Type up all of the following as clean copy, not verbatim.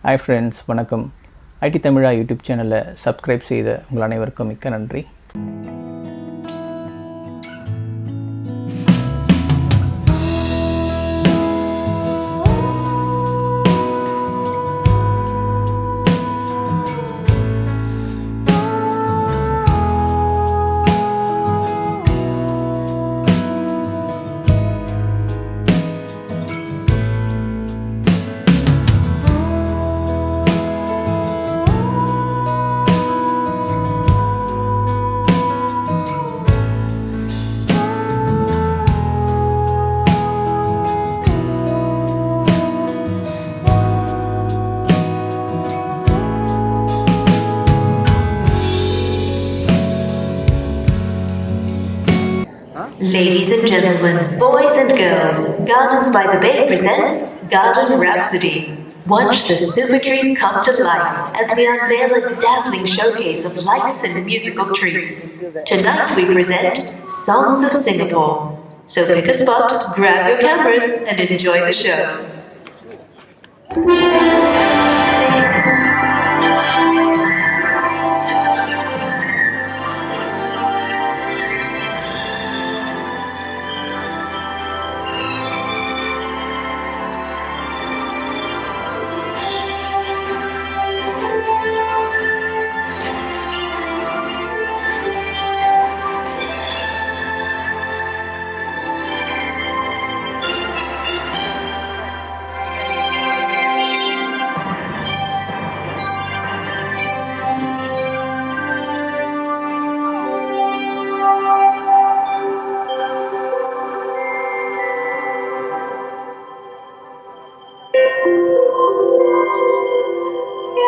Hi friends, வணக்கம். ID தமிழா YouTube சேனலை subscribe செய்த உங்கள் அனைவருக்கும் மிக்க நன்றி. Ladies and gentlemen, boys and girls, Gardens by the Bay presents Garden Rhapsody. Watch the Supertrees come to life as we unveil a dazzling showcase of lights and musical treats. Tonight we present Songs of Singapore. So pick a spot, grab your cameras and enjoy the show.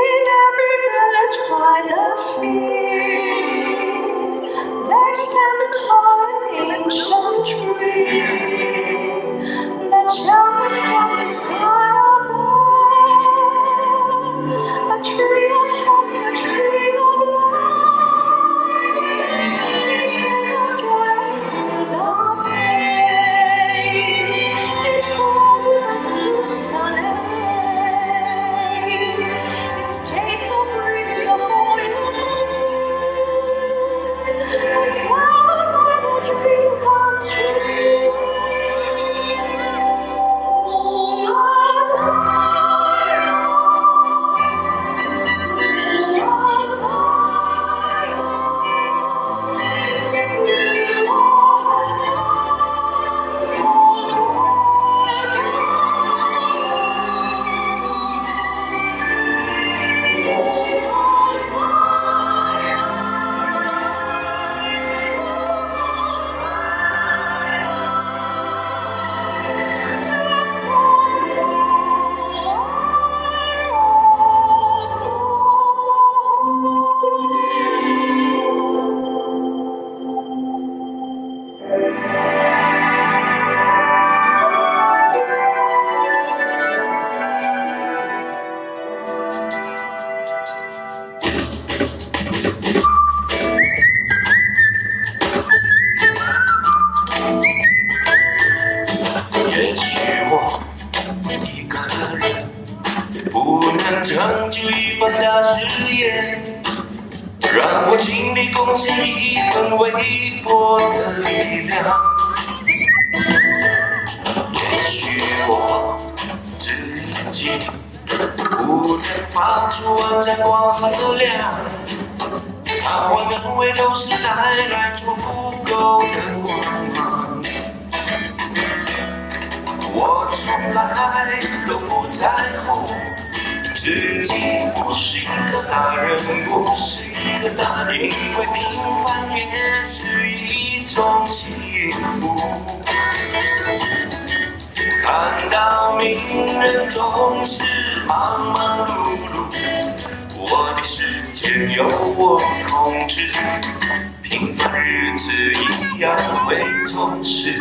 In every village by the sea, there stands a tall and ancient tree that shelters from the sky above. A tree of hope, a tree of life. It shares our joy and fills our pain. It grows with us through sun and its taste so green the whole year and flowers when a dream comes true. Oh, my Zion, oh, my Zion, you are heaven's own也许我一个人不能成就一番大事业，让我尽力贡献一份微薄的力量。也许我自己不能发出阳光和亮，但我能为都市带来足够的光芒。我从来都不在乎自己不是一个大人，不是一个大人，因为平凡也是一种幸福。看到名人总是忙忙碌碌，我的时间由我控制，平凡日子一样会充实。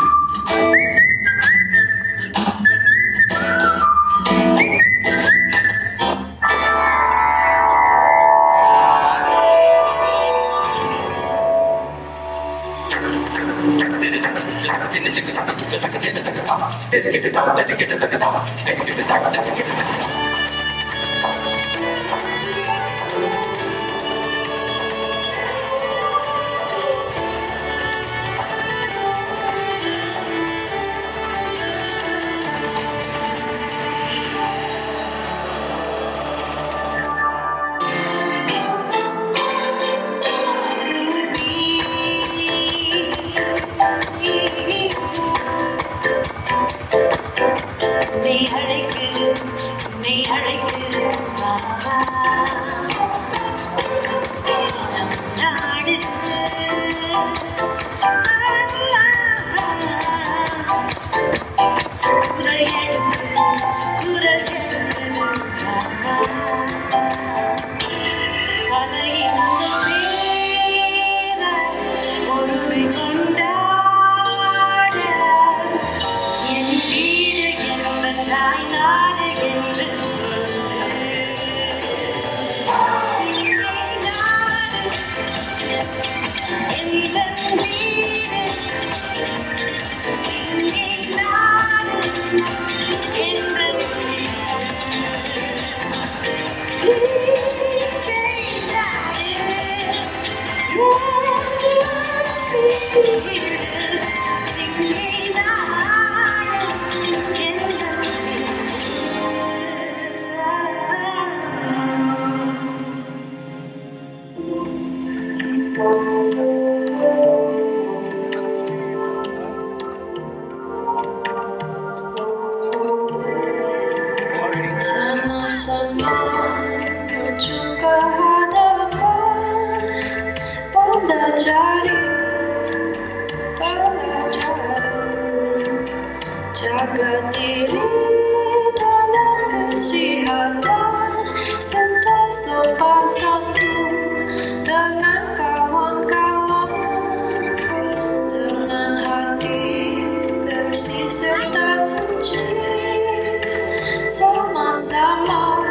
Sama-sama menuju ke hadapan, pelajari pelajaran, jaga diri dalam kesihatan, serta sopan santun dengan kawan-kawan, dengan hati bersih serta suci. Sama-sama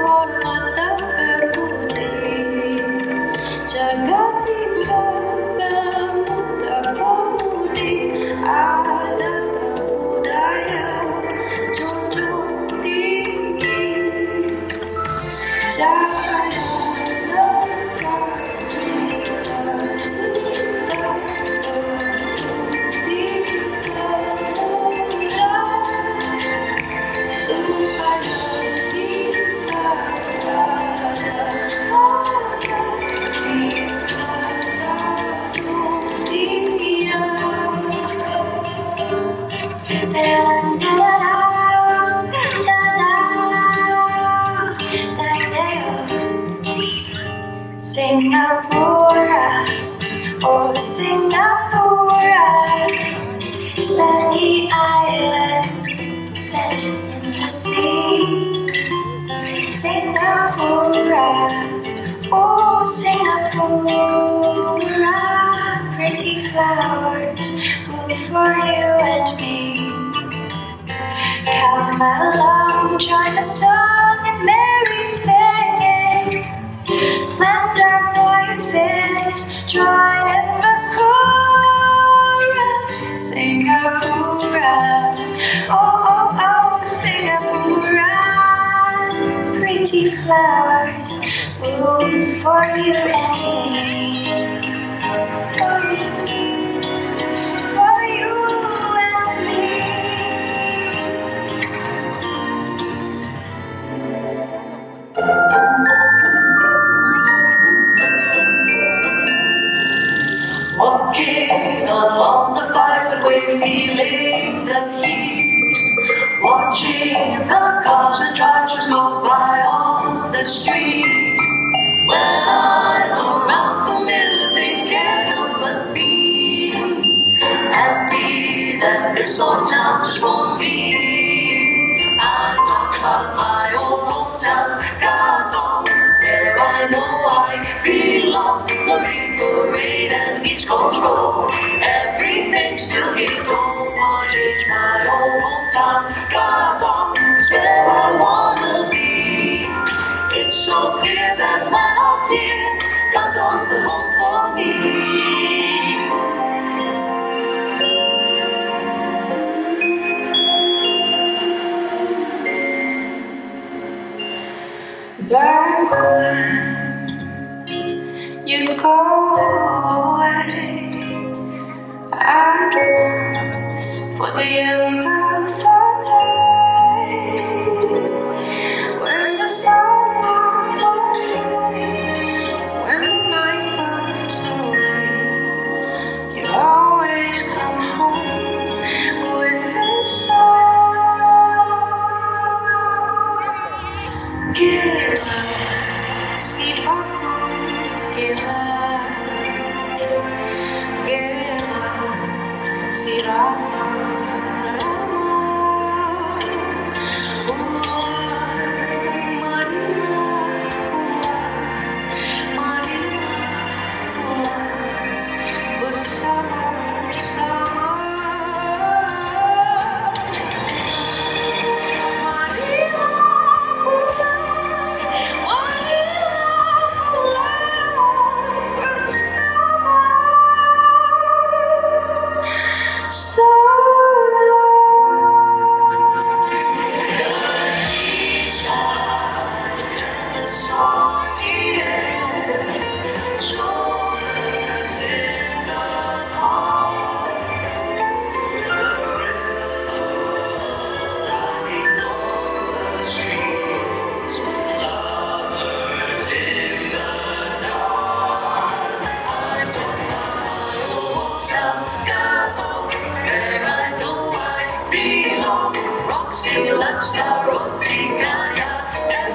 hormat dan berbudi, jaga tingkah pemuda-pemudi, adat dan budaya junjung tinggi, jaga lekas cita-cita berbudi pemuda. Singapura, oh Singapura, sunny island set in the sea. Singapura, oh Singapura, pretty flowers bloom for you and me. Come along, join the song and merry singing. Plant our voices, join in the chorus. Singapura, oh oh oh Singapura, pretty flowers bloom for you and me. For you and me. Walking along the 5-foot-way, feeling the heat, watching the cars and tractors go by on the street. When I look around the middle, things can't help but be happy that this old town's just for me. I talk about my old hometown, Gadong, where I know I belong. Marine Parade and East Coast Road, everything's still here. Don't want to change my old hometown, Gadong, it's where I wanna be. It's so clear that my heart's here, Gadong's the home for me. Birdland, you go away. I long for the end of the day, when the sunlight will fade, when the night burns away. You always come home with the sun.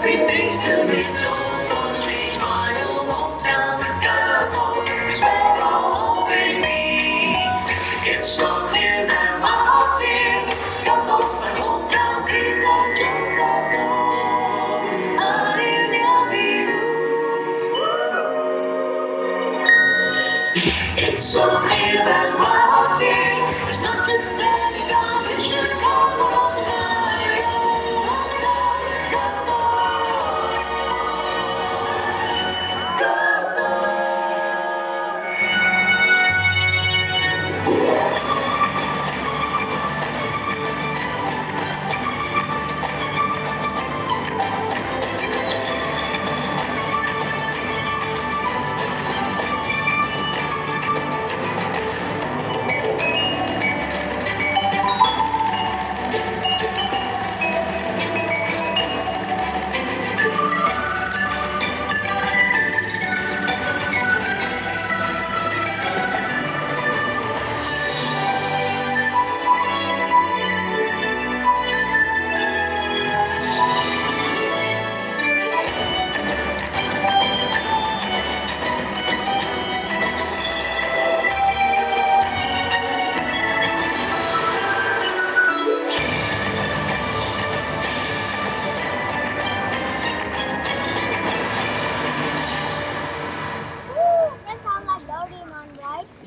Everything's to be told. Wanna change my old hometown. Singapore is where I'll always be. It's so clear that my heart's here. Singapore's my hometown. Kita Jakarta. Akhirnya biru. It's so clear that my heart's here. It's not just any time. It should come on tonight.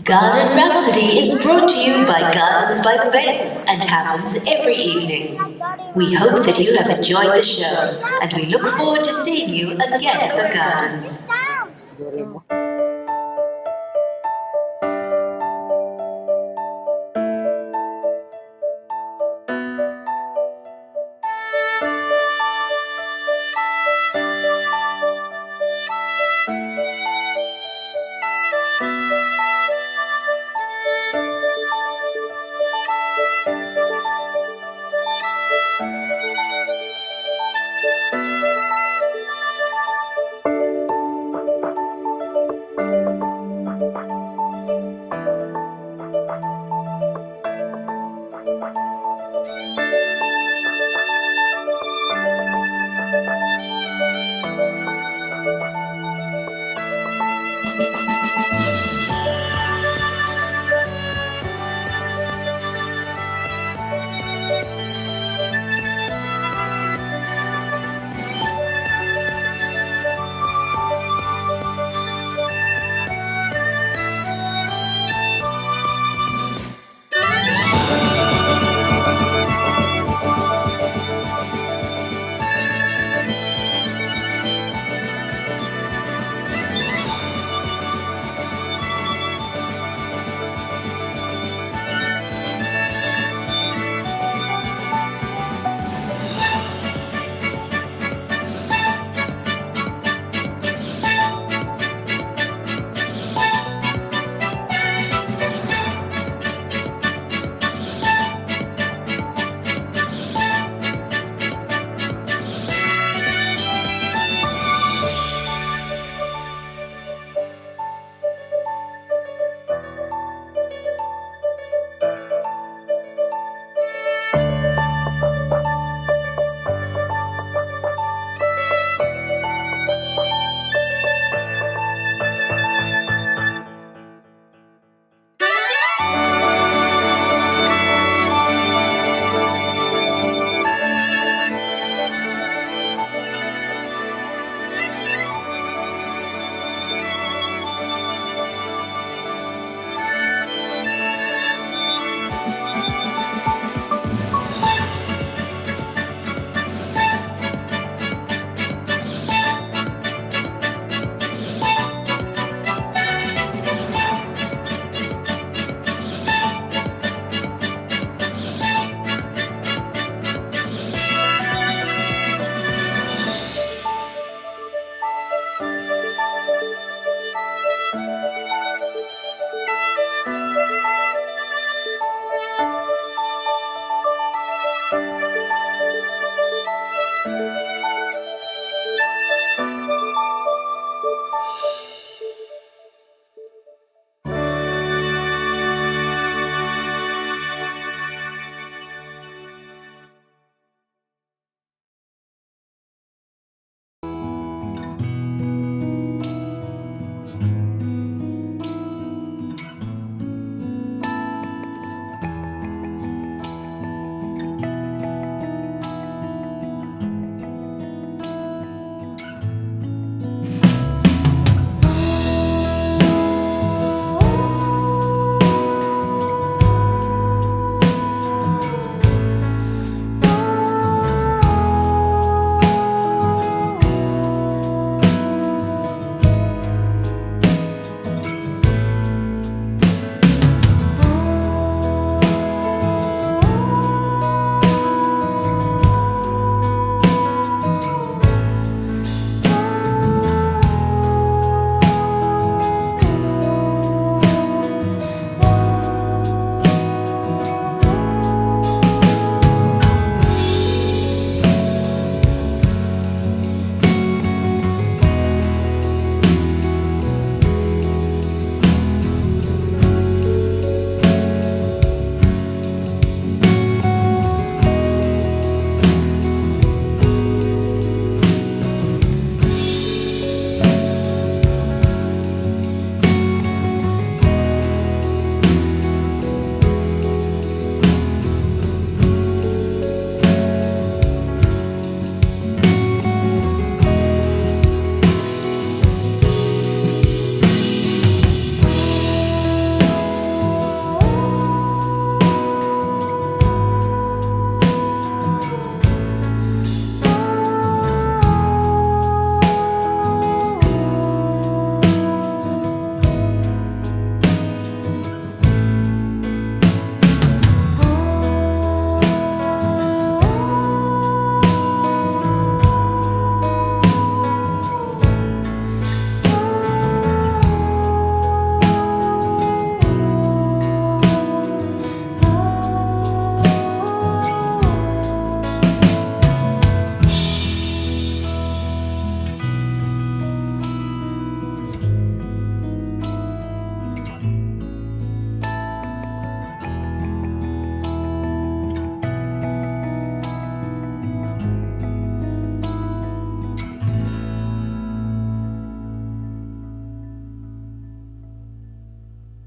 Garden Rhapsody is brought to you by Gardens by the Bay and happens every evening. We hope that you have enjoyed the show and we look forward to seeing you again at the Gardens.